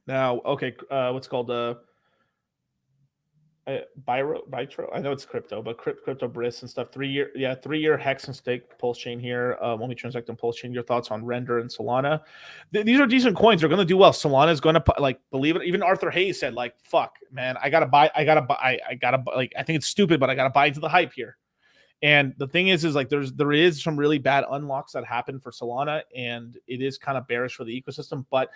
Now, okay, what's it called Bitro. I know it's crypto, but crypto Brisk and stuff. 3 year, yeah, 3 year hex and stake pulse chain here. When we transact on pulse chain, your thoughts on Render and Solana? These are decent coins. They're going to do well. Solana is going to like believe it. Even Arthur Hayes said, like, "Fuck, man, I gotta buy. I gotta buy. I gotta buy. Like, I think it's stupid, but I gotta buy into the hype here." And the thing is like there is some really bad unlocks that happen for Solana, and it is kind of bearish for the ecosystem, but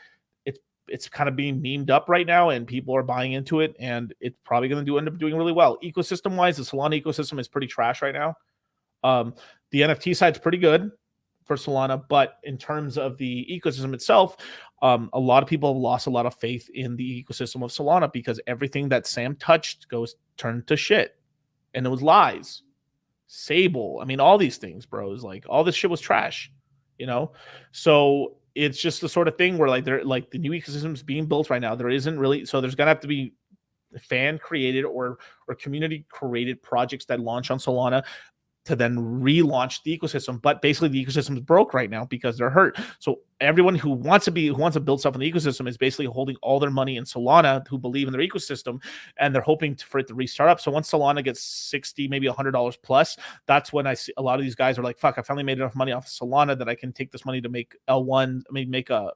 it's kind of being memed up right now, and people are buying into it, and it's probably going to end up doing really well. Ecosystem wise, the Solana ecosystem is pretty trash right now. The NFT side's pretty good for Solana, but in terms of the ecosystem itself, a lot of people have lost a lot of faith in the ecosystem of Solana because everything that Sam touched turned to shit, and it was lies. Sable, I mean, all these things, bros, like all this shit was trash, you know. So it's just the sort of thing where like they're like the new ecosystem is being built right now. There isn't really, so there's gonna have to be fan created or community created projects that launch on Solana to then relaunch the ecosystem. But basically the ecosystem is broke right now because they're hurt. So everyone who wants to build stuff in the ecosystem is basically holding all their money in Solana, who believe in their ecosystem, and they're hoping for it to restart up. So once Solana gets 60, maybe $100 plus, that's when I see a lot of these guys are like, fuck, I finally made enough money off of Solana that I can take this money to make L1, I mean, make a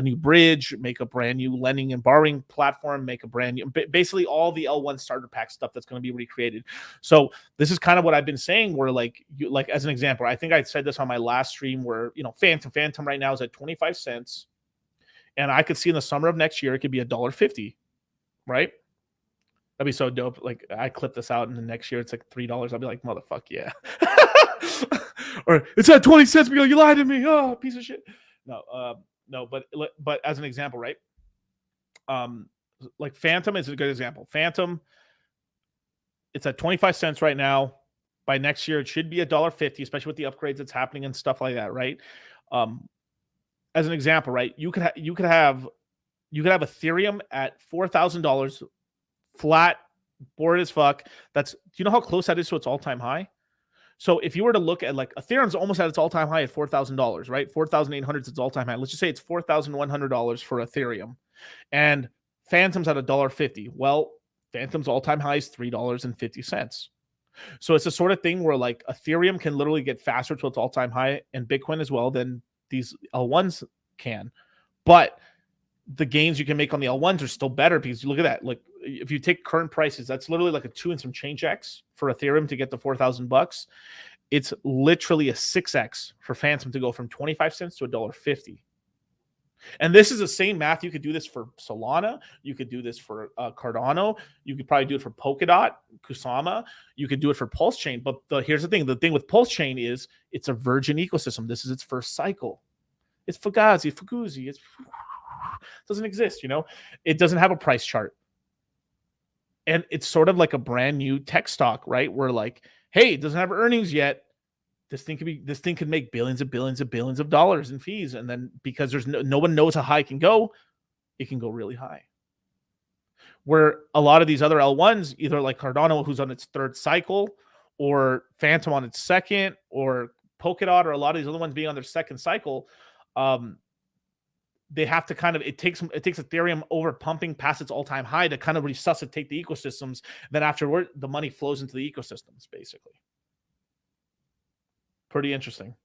new bridge, make a brand new lending and borrowing platform, make a brand new, basically all the L1 starter pack stuff that's going to be recreated. So this is kind of what I've been saying, where like as an example, I think I said this on my last stream, where, you know, Phantom right now is at 25 cents. And I could see in the summer of next year, it could be $1.50, right? That'd be so dope. Like, I clip this out and the next year it's like $3. I'll be like, motherfuck yeah. Or it's at 20 cents. Be like, you lied to me. Oh, piece of shit. No, but as an example, right? Like Phantom is a good example. Phantom, it's at 25 cents right now. By next year, it should be $1.50, especially with the upgrades that's happening and stuff like that, right? As an example, right? You could have Ethereum at $4,000 flat, bored as fuck. Do you know how close that is to its all-time high? So if you were to look at, like, Ethereum's almost at its all-time high at $4,000, right? 4,800 is its all-time high. Let's just say it's $4,100 for Ethereum, and Phantom's at $1.50. Well, Phantom's all-time high is $3.50. So it's the sort of thing where like Ethereum can literally get faster to its all-time high, and Bitcoin as well, than these L1s can. But the gains you can make on the L1s are still better, because you look at that. Like, if you take current prices, that's literally like a 2 and some change X for Ethereum to get to $4,000. It's literally a 6X for Phantom to go from 25 cents to $1.50. And this is the same math. You could do this for Solana. You could do this for Cardano. You could probably do it for Polkadot, Kusama. You could do it for Pulse Chain. But here's the thing. The thing with Pulse Chain is it's a virgin ecosystem. This is its first cycle. It's Fugazi. It doesn't exist, you know? It doesn't have a price chart. And it's sort of like a brand new tech stock, right? Where like, hey, it doesn't have earnings yet. This thing could make billions of dollars in fees. And then because there's no one knows how high it can go really high. Where a lot of these other L1s, either like Cardano, who's on its third cycle, or Phantom on its second, or Polkadot, or a lot of these other ones being on their second cycle, they have to kind of, it takes Ethereum over pumping past its all-time high to kind of resuscitate the ecosystems. Then afterward, the money flows into the ecosystems, basically. Pretty interesting.